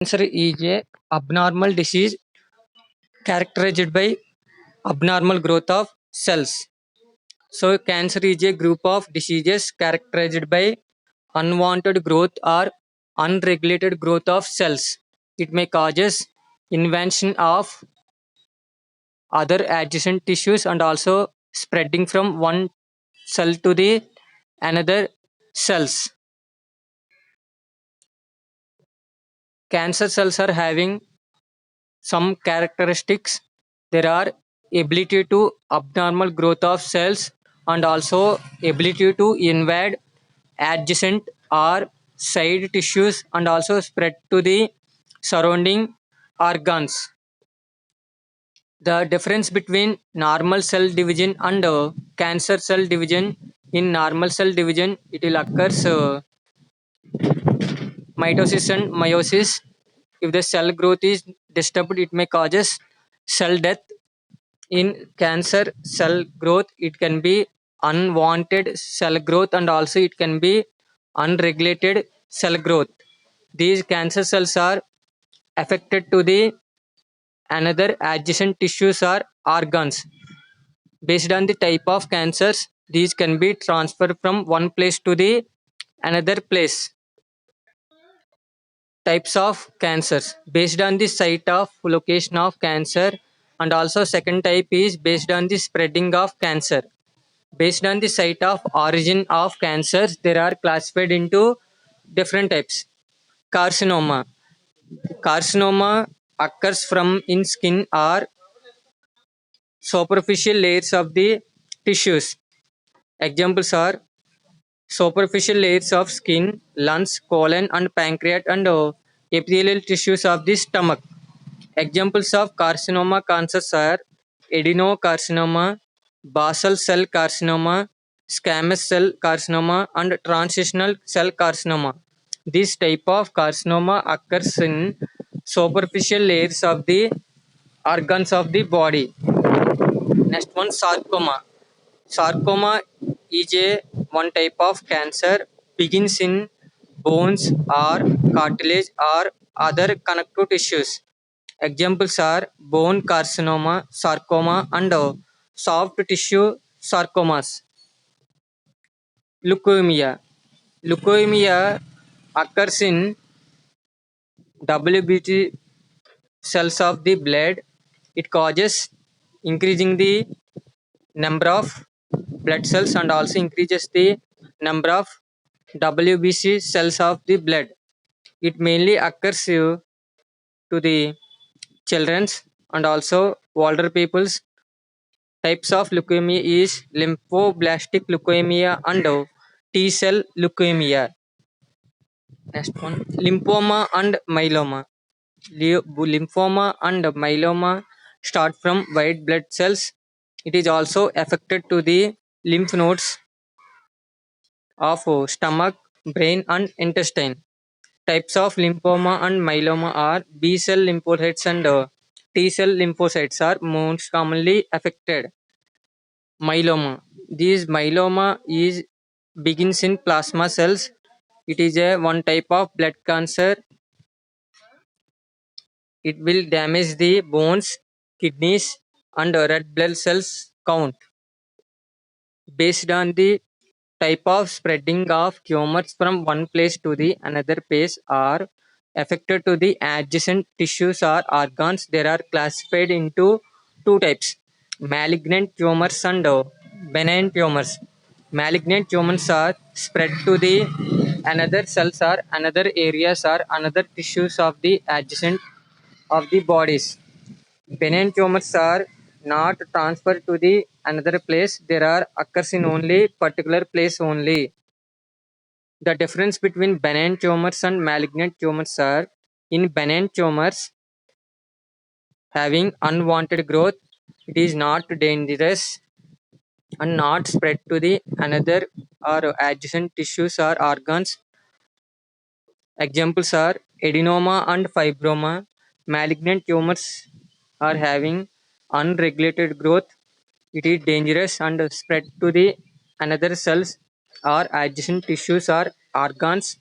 Cancer is a abnormal disease characterized by abnormal growth of cells. So, cancer is a group of diseases characterized by unwanted growth or unregulated growth of cells. It may causes invasion of other adjacent tissues and also spreading from one cell to the another cells. Cancer cells are having some characteristics. There are ability to abnormal growth of cells and also ability to invade adjacent or side tissues and also spread to the surrounding organs. The difference between normal cell division and cancer cell division: in normal cell division it will occurs mitosis and meiosis. If the cell growth is disturbed, it may causes cell death. In cancer cell growth, it can be unwanted cell growth and also it can be unregulated cell growth. These cancer cells are affected to the another adjacent tissues or organs. Based on the type of cancers, these can be transferred from one place to the another place. Types of cancers based on the site of location of cancer, and also second type is based on the spreading of cancer. Based on the site of origin of cancers, there are classified into different types. Carcinoma. Carcinoma occurs from in skin or superficial layers of the tissues. Examples are superficial layers of skin, lungs, colon, and pancreas, and epithelial tissues of the stomach. Examples of carcinoma cancers are adenocarcinoma, basal cell carcinoma, squamous cell carcinoma, and transitional cell carcinoma. This type of carcinoma occurs in superficial layers of the organs of the body. Next one, sarcoma. Sarcoma is a one type of cancer, begins in bones or cartilage or other connective tissues. Examples are bone carcinoma, sarcoma, and soft tissue sarcomas. Leukemia. Leukemia occurs in WBC cells of the blood. It causes increasing the number of blood cells and also increases the number of WBC cells of the blood. It mainly occurs to the children's and also older people's. Types of leukemia is lymphoblastic leukemia and T cell leukemia. Next one, lymphoma and myeloma. Lymphoma and myeloma start from white blood cells. It is also affected to the lymph nodes of stomach, brain, and intestine. Types of lymphoma and myeloma are B cell lymphocytes and T cell lymphocytes are most commonly affected. Myeloma. This myeloma is begins in plasma cells. It is a one type of blood cancer. It will damage the bones, kidneys, and red blood cells count. Based on the type of spreading of tumors from one place to the another place are affected to the adjacent tissues or organs, there are classified into two types: malignant tumors and benign tumors. Malignant tumors are spread to the another cells or another areas or another tissues of the adjacent of the bodies. Benign tumors are not transferred to the another place. There are occurs in only particular place only. The difference between benign tumors and malignant tumors are: in benign tumors having unwanted growth, it is not dangerous and not spread to the another or adjacent tissues or organs. Examples are adenoma and fibroma. Malignant tumors are having unregulated growth. It is dangerous and spread to the another cells or adjacent tissues or organs.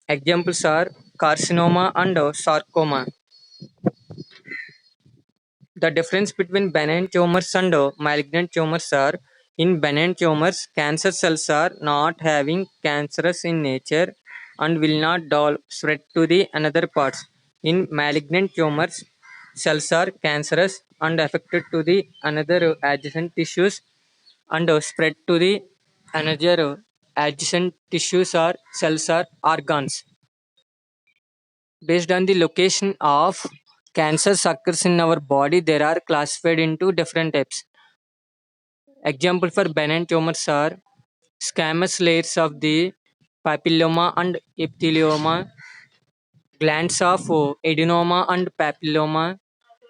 Examples are carcinoma, and sarcoma. The difference between benign tumors and malignant tumors are in benign tumors, cancer cells are not having cancerous in nature and will not spread to the another parts. In malignant tumors, cells are cancerous and affected to the another adjacent tissues and spread to the another adjacent tissues or cells or organs. Based on the location of cancers occurs in our body, there are classified into different types. Example for benign tumors are squamous layers of the papilloma and epithelioma, glands of adenoma and papilloma,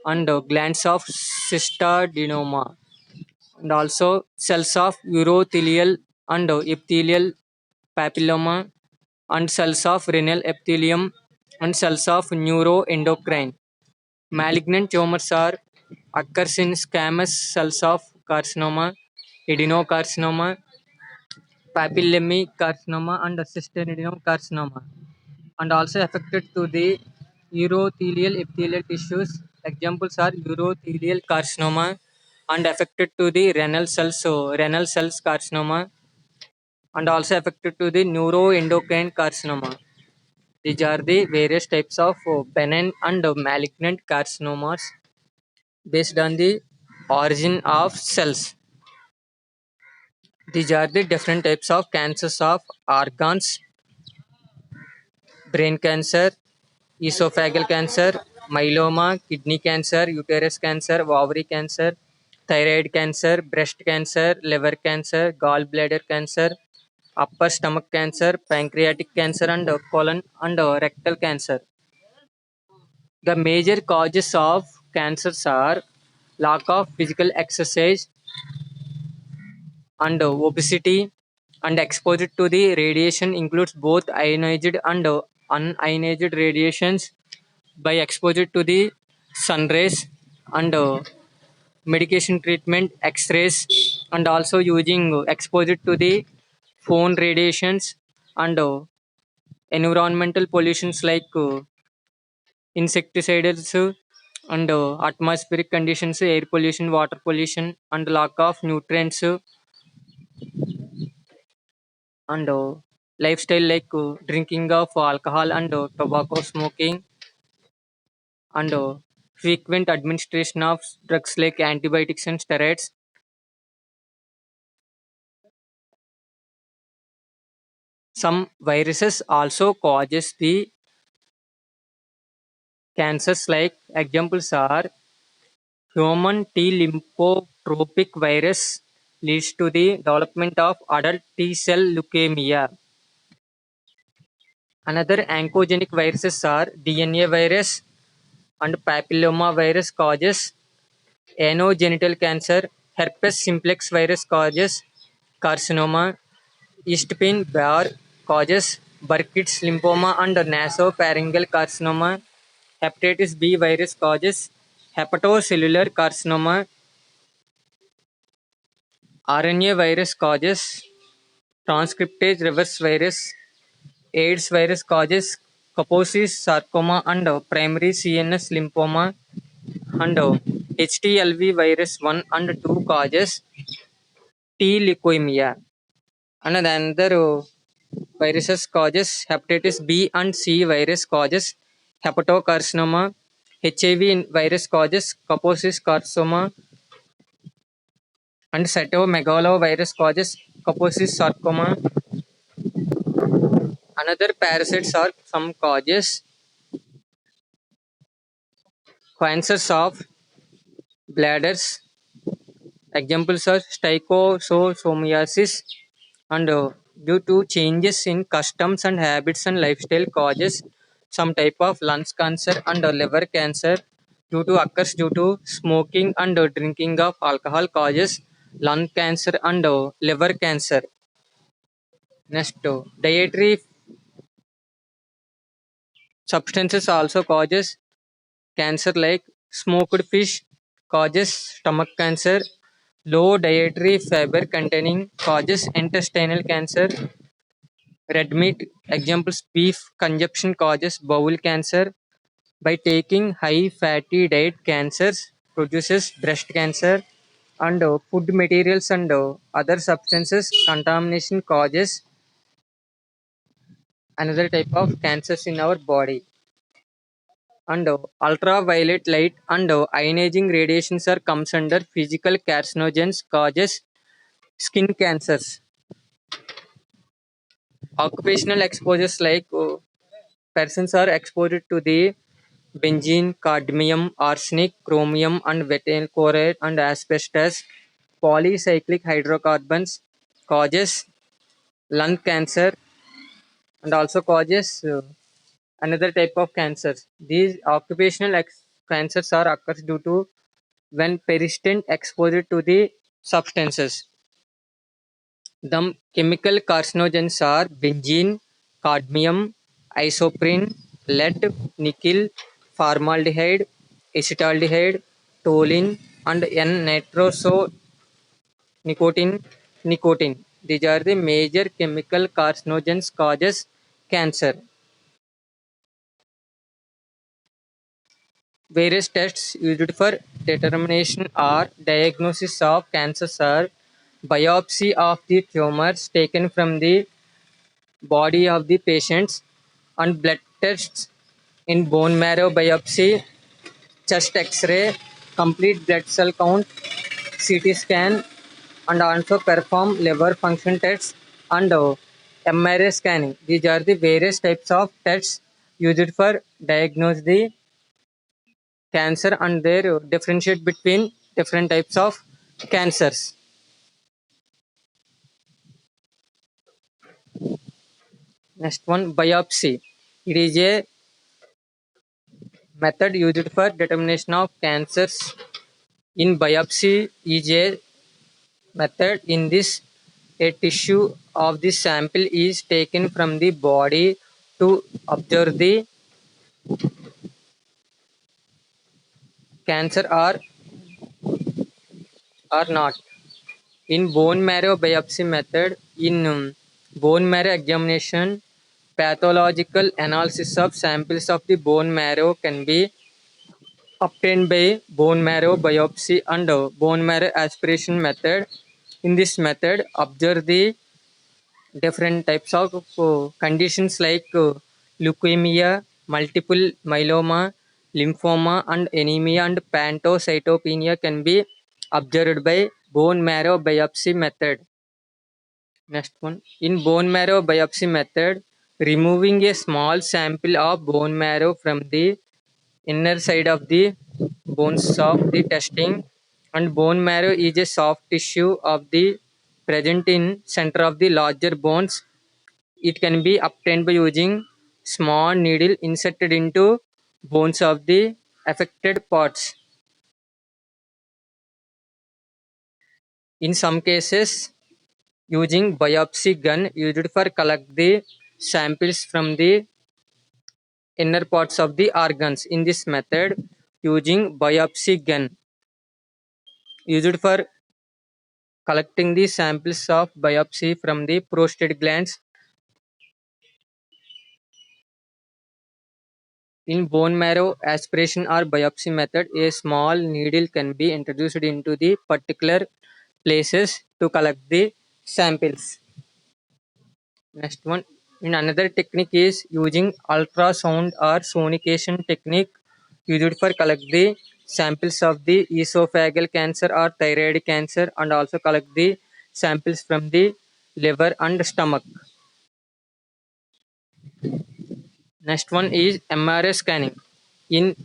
and glands of cystadenoma, and also cells of urothelial and epithelial papilloma, and cells of renal epithelium, and cells of neuroendocrine. Malignant tumors are occurs in squamous cells of carcinoma, adenocarcinoma, papillary carcinoma, and cystadenoma carcinoma, and also affected to the urothelial epithelial tissues. Examples are urothelial carcinoma and affected to the renal cells, so renal cells carcinoma, and also affected to the neuroendocrine carcinoma. These are the various types of benign and malignant carcinomas based on the origin of cells. These are the different types of cancers of organs: brain cancer, esophageal cancer, myeloma, kidney cancer, uterus cancer, ovary cancer, thyroid cancer, breast cancer, liver cancer, gallbladder cancer, upper stomach cancer, pancreatic cancer, and colon and rectal cancer. The major causes of cancers are lack of physical exercise and obesity, and exposure to the radiation includes both ionized and unionized radiations. By exposure to the sun rays and medication treatment, x-rays, and also using exposure to the phone radiations and environmental pollutions like insecticides and atmospheric conditions, air pollution, water pollution, and lack of nutrients, and lifestyle like drinking of alcohol and tobacco smoking, and frequent administration of drugs like antibiotics and steroids. Some viruses also causes the cancers, like examples are human T lymphotropic virus leads to the development of adult T cell leukemia. Another oncogenic viruses are DNA virus and papilloma virus causes anogenital cancer, herpes simplex virus causes carcinoma, Eastpin Barr causes Burkitt's lymphoma and nasopharyngeal carcinoma. Hepatitis B virus causes hepatocellular carcinoma. RNA virus causes transcriptase reverse virus. AIDS virus causes Kaposi's sarcoma and primary CNS lymphoma. And HTLV virus 1 and 2 causes T leukemia. And another viruses causes hepatitis B and C virus causes hepatocarcinoma. HIV virus causes Kaposi's carcinoma, and cytomegalovirus causes Kaposi's sarcoma. Another parasites are some causes cancers of bladders. Examples are stichosomiasis, and due to changes in customs and habits and lifestyle causes some type of lungs cancer and liver cancer. Due to smoking and drinking of alcohol causes lung cancer and liver cancer. Next, dietary substances also causes cancer, like smoked fish causes stomach cancer, low dietary fiber containing causes intestinal cancer, Red meat, examples beef consumption causes bowel cancer. By taking high fatty diet, cancers produces breast cancer, and food materials and other substances contamination causes another type of cancers in our body. And ultraviolet light and ionizing radiations are comes under physical carcinogens causes skin cancers. Occupational exposures like persons are exposed to the benzene, cadmium, arsenic, chromium, and methyl chloride and asbestos. Polycyclic hydrocarbons causes lung cancer and also causes another type of cancers. These occupational cancers are occurs due to when persistent exposure to the substances. The chemical carcinogens are benzene, cadmium, isoprene, lead, nickel, formaldehyde, acetaldehyde, toluene, and N-nitroso nicotine. These are the major chemical carcinogens causes cancer. Various tests used for determination or diagnosis of cancers are biopsy of the tumors taken from the body of the patients and blood tests in bone marrow biopsy, chest X-ray, complete blood cell count, CT scan, and also perform liver function tests and MRI scanning. These are the various types of tests used for diagnose the cancer and their differentiate between different types of cancers. Next one, biopsy. It is a method used for determination of cancers. In biopsy is a method in this a tissue of the sample is taken from the body to observe the cancer or not. In bone marrow biopsy method, in bone marrow examination, pathological analysis of samples of the bone marrow can be obtained by bone marrow biopsy and bone marrow aspiration method. In this method, observe the different types of conditions like leukemia, multiple myeloma, lymphoma, and anemia and pantocytopenia can be observed by bone marrow biopsy method. Next one, in bone marrow biopsy method, removing a small sample of bone marrow from the inner side of the bones of the testing, and bone marrow is a soft tissue of the present in center of the larger bones. It can be obtained by using small needle inserted into bones of the affected parts. In some cases, using biopsy gun used for collect the samples from the inner parts of the organs. In this method, using biopsy gun used for collecting the samples of biopsy from the prostate glands. In bone marrow aspiration or biopsy method, a small needle can be introduced into the particular places to collect the samples. Next one, in another technique is using ultrasound or sonication technique used for collect the samples of the esophageal cancer or thyroid cancer and also collect the samples from the liver and stomach. Next one is MRI scanning. In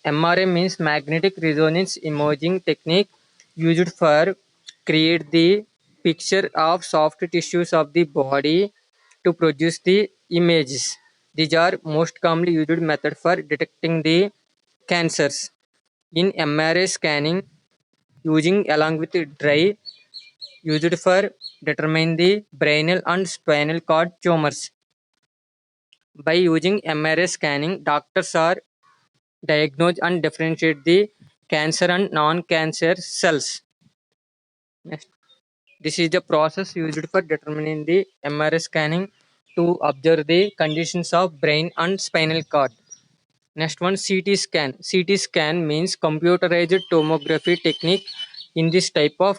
MRI means magnetic resonance imaging technique used for create the picture of soft tissues of the body to produce the images. These are most commonly used method for detecting the cancers. In MRI scanning, using along with dry used for determine the brainal and spinal cord tumors. By using MRI scanning, doctors are diagnose and differentiate the cancer and non-cancer cells. Next. This is the process used for determining the MRI scanning. to observe the conditions of brain and spinal cord. Next one, CT scan. CT scan means computerized tomography technique. In this type of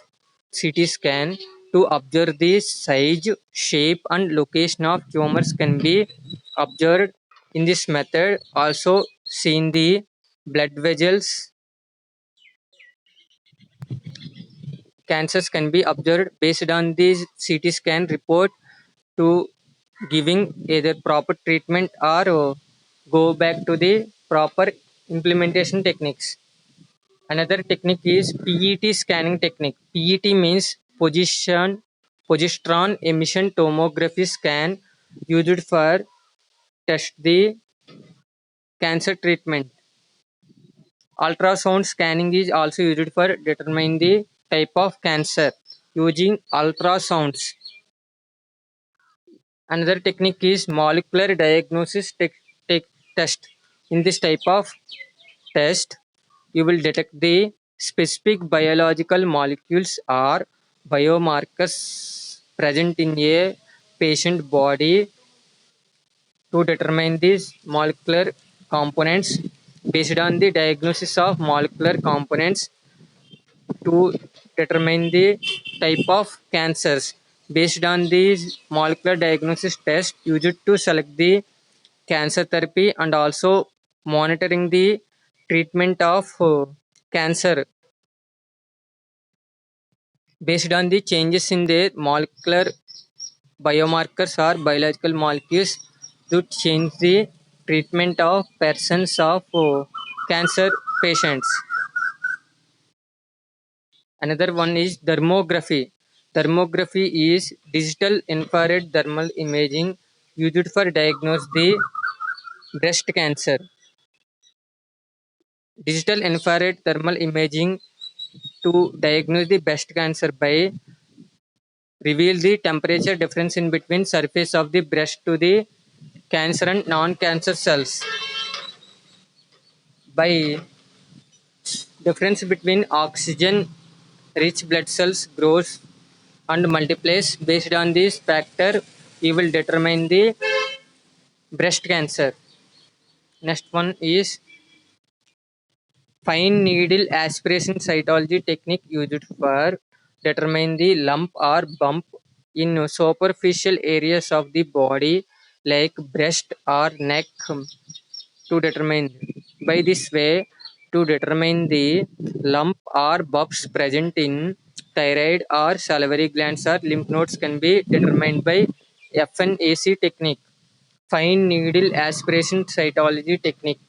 CT scan, to observe the size, shape, and location of tumors can be observed. In this method, also seen the blood vessels, cancers can be observed based on the CT scan report to giving either proper treatment or go back to the proper implementation techniques. Another technique is PET scanning technique. PET means positron emission tomography scan used for test the cancer treatment. Ultrasound scanning is also used for determining the type of cancer using ultrasounds. Another technique is molecular diagnosis test. In this type of test, you will detect the specific biological molecules or biomarkers present in a patient body to determine these molecular components. Based on the diagnosis of molecular components to determine the type of cancers. Based on these molecular diagnosis test used to select the cancer therapy and also monitoring the treatment of cancer based on the changes in the molecular biomarkers or biological molecules to change the treatment of persons of cancer patients. Another one is thermography. Thermography is digital infrared thermal imaging used for diagnose the breast cancer. Digital infrared thermal imaging to diagnose the breast cancer by reveal the temperature difference in between surface of the breast to the cancer and non-cancer cells by difference between oxygen rich blood cells grows and multiplies. Based on this factor you will determine the breast cancer. Next one is fine needle aspiration cytology technique used for determine the lump or bump in superficial areas of the body like breast or neck to determine. By this way, to determine the lump or bumps present in thyroid or salivary glands or lymph nodes can be determined by FNAC technique, fine needle aspiration cytology technique.